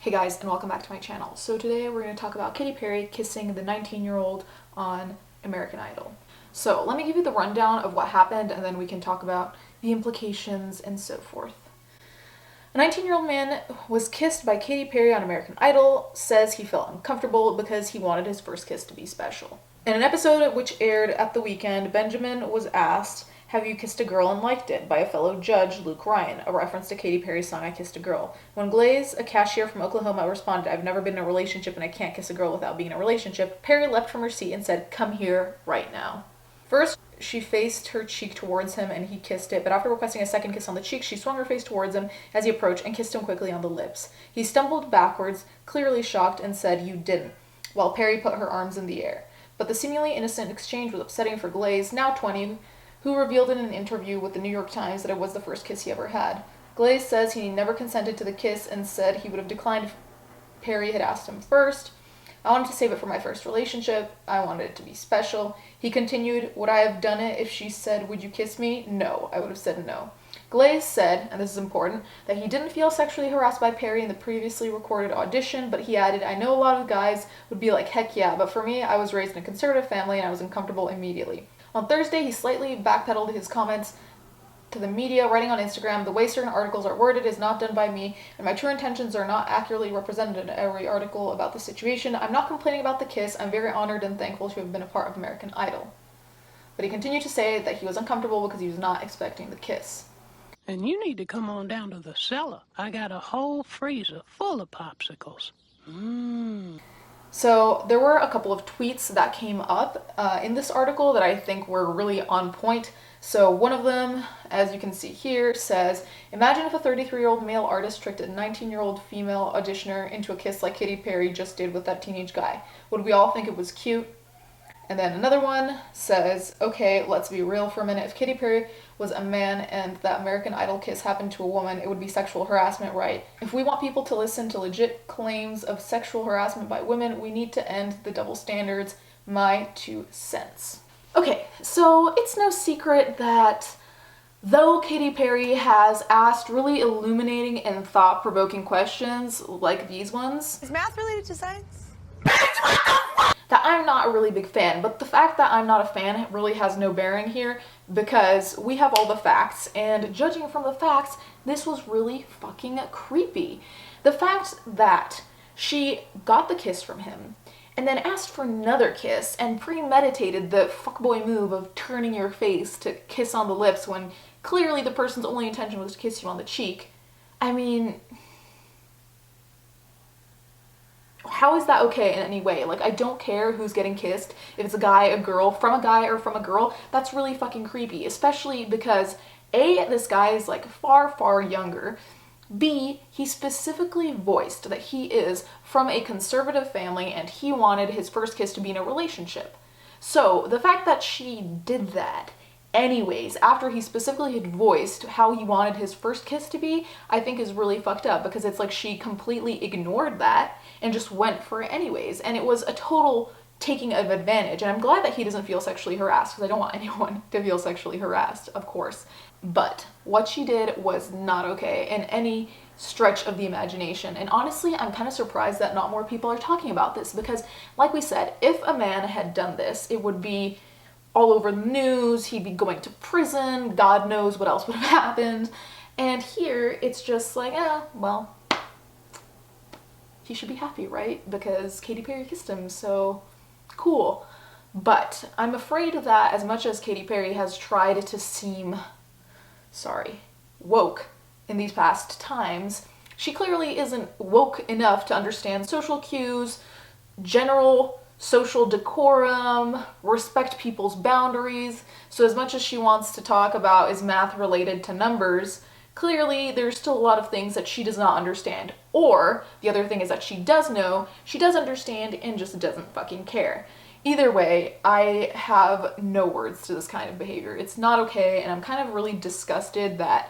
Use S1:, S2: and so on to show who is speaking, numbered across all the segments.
S1: Hey guys, and welcome back to my channel. So today we're going to talk about Katy Perry kissing the 19-year-old on American Idol. So let me give you the rundown of what happened and then we can talk about the implications and so forth. A 19-year-old man was kissed by Katy Perry on American Idol, says he felt uncomfortable because he wanted his first kiss to be special. In an episode which aired at the weekend, Benjamin was asked, "Have you kissed a girl and liked it?" by a fellow judge, Luke Ryan, a reference to Katy Perry's song I Kissed a Girl. When Glaze, a cashier from Oklahoma, responded, "I've never been in a relationship and I can't kiss a girl without being in a relationship," Perry leapt from her seat and said, "Come here right now." First, she faced her cheek towards him and he kissed it, but after requesting a second kiss on the cheek, she swung her face towards him as he approached and kissed him quickly on the lips. He stumbled backwards, clearly shocked, and said, "You didn't," while Perry put her arms in the air. But the seemingly innocent exchange was upsetting for Glaze, now 20, who revealed in an interview with the New York Times that it was the first kiss he ever had. Glaze says he never consented to the kiss and said he would have declined if Perry had asked him first. "I wanted to save it for my first relationship. I wanted it to be special." He continued, "Would I have done it if she said, 'Would you kiss me?' No, I would have said no." Glaze said, and this is important, that he didn't feel sexually harassed by Perry in the previously recorded audition, but he added, "I know a lot of guys would be like, heck yeah, but for me, I was raised in a conservative family and I was uncomfortable immediately." On Thursday, he slightly backpedaled his comments to the media, writing on Instagram, "The way certain articles are worded is not done by me, and my true intentions are not accurately represented in every article about the situation. I'm not complaining about the kiss. I'm very honored and thankful to have been a part of American Idol." But he continued to say that he was uncomfortable because he was not expecting the kiss.
S2: "And you need to come on down to the cellar. I got a whole freezer full of popsicles."
S1: So there were a couple of tweets that came up in this article that I think were really on point. So one of them, as you can see here, says, "Imagine if a 33-year-old male artist tricked a 19-year-old female auditioner into a kiss like Katy Perry just did with that teenage guy. Would we all think it was cute?" And then another one says, "Okay, let's be real for a minute. If Katy Perry was a man and that American Idol kiss happened to a woman, it would be sexual harassment, right? If we want people to listen to legit claims of sexual harassment by women, we need to end the double standards. My 2 cents. Okay, so it's no secret that though Katy Perry has asked really illuminating and thought-provoking questions like these ones,
S3: Is math related to science?
S1: that I'm not a really big fan, but the fact that I'm not a fan really has no bearing here because we have all the facts, and judging from the facts, this was really fucking creepy. The fact that she got the kiss from him and then asked for another kiss and premeditated the fuckboy move of turning your face to kiss on the lips when clearly the person's only intention was to kiss you on the cheek. I mean, how is that okay in any way? Like, I don't care who's getting kissed, if it's a guy, a girl, from a guy or from a girl. That's really fucking creepy, especially because A, this guy is like far, far younger. B, he specifically voiced that he is from a conservative family and he wanted his first kiss to be in a relationship. So the fact that she did that anyways, after he specifically had voiced how he wanted his first kiss to be, I think is really fucked up because it's like she completely ignored that and just went for it anyways. And it was a total taking of advantage. And I'm glad that he doesn't feel sexually harassed because I don't want anyone to feel sexually harassed, of course. But what she did was not okay in any stretch of the imagination. And honestly, I'm kind of surprised that not more people are talking about this because, like we said, if a man had done this, it would be all over the news, he'd be going to prison, God knows what else would have happened. And here, it's just like, well, he should be happy, right? Because Katy Perry kissed him, so cool. But I'm afraid that as much as Katy Perry has tried to seem, woke in these past times, she clearly isn't woke enough to understand social cues, general social decorum, respect people's boundaries. So as much as she wants to talk about is math related to numbers, clearly there's still a lot of things that she does not understand. Or the other thing is that she does know, she does understand, and just doesn't fucking care. Either way, I have no words to this kind of behavior. It's not okay, and I'm kind of really disgusted that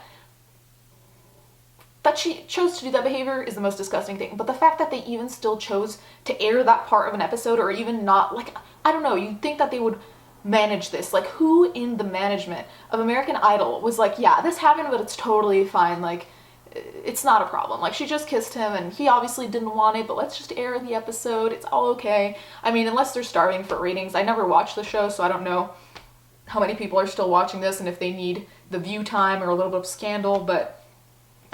S1: she chose to do that behavior is the most disgusting thing. But the fact that they even still chose to air that part of an episode, or even not, like, I don't know, you'd think that they would manage this. Like, who in the management of American Idol was like, yeah, this happened, but it's totally fine. Like, it's not a problem. Like, she just kissed him and he obviously didn't want it, but let's just air the episode. It's all okay. I mean, unless they're starving for ratings. I never watched the show, so I don't know how many people are still watching this and if they need the view time or a little bit of scandal, but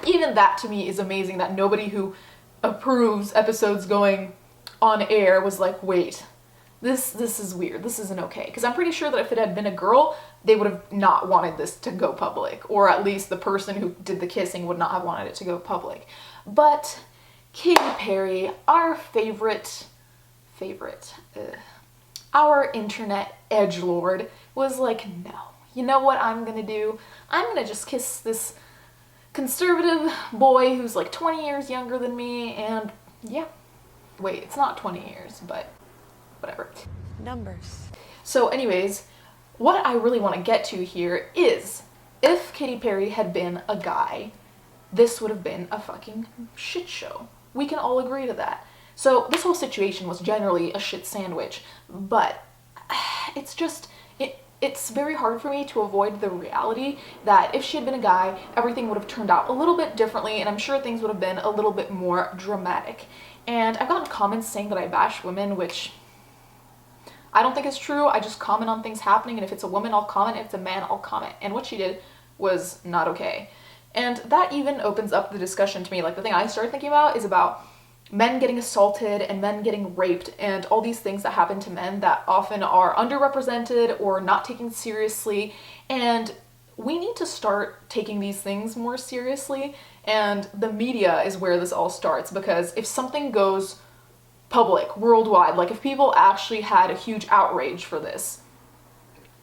S1: even that to me is amazing that nobody who approves episodes going on air was like, wait, this is weird, this isn't okay. Because I'm pretty sure that if it had been a girl, they would have not wanted this to go public, or at least the person who did the kissing would not have wanted it to go public. But Katy Perry, our our internet edgelord, was like, no, you know what I'm gonna do? I'm gonna just kiss this conservative boy who's like 20 years younger than me, and yeah. Wait, it's not 20 years, but whatever.
S3: Numbers.
S1: So anyways, what I really want to get to here is, if Katy Perry had been a guy, this would have been a fucking shit show. We can all agree to that. So this whole situation was generally a shit sandwich, but it's just, it's very hard for me to avoid the reality that if she had been a guy, everything would have turned out a little bit differently, and I'm sure things would have been a little bit more dramatic. And I've gotten comments saying that I bash women, which I don't think is true. I just comment on things happening, and if it's a woman, I'll comment. If it's a man, I'll comment. And what she did was not okay. And that even opens up the discussion to me. Like, the thing I started thinking about is about men getting assaulted and men getting raped and all these things that happen to men that often are underrepresented or not taken seriously. And we need to start taking these things more seriously, and the media is where this all starts, because if something goes public worldwide, like if people actually had a huge outrage for this,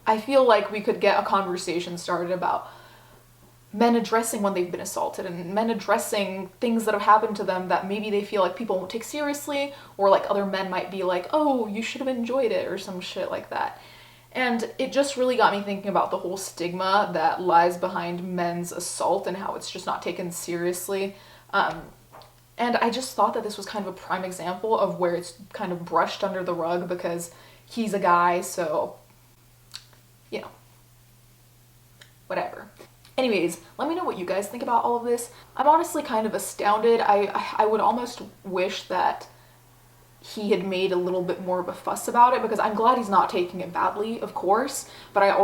S1: I feel like we could get a conversation started about men addressing when they've been assaulted, and men addressing things that have happened to them that maybe they feel like people won't take seriously, or like other men might be like, oh, you should have enjoyed it, or some shit like that. And it just really got me thinking about the whole stigma that lies behind men's assault and how it's just not taken seriously. And I just thought that this was kind of a prime example of where it's kind of brushed under the rug because he's a guy, so, you know, whatever. Anyways, let me know what you guys think about all of this. I'm honestly kind of astounded. I would almost wish that he had made a little bit more of a fuss about it, because I'm glad he's not taking it badly, of course, but I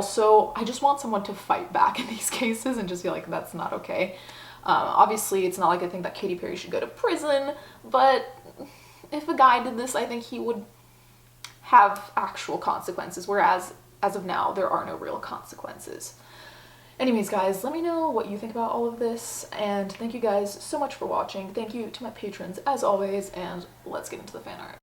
S1: just want someone to fight back in these cases and just be like, that's not okay. Obviously, it's not like I think that Katy Perry should go to prison, but if a guy did this, I think he would have actual consequences, whereas as of now, there are no real consequences. Anyways, guys, let me know what you think about all of this, and thank you guys so much for watching. Thank you to my patrons, as always, and let's get into the fan art.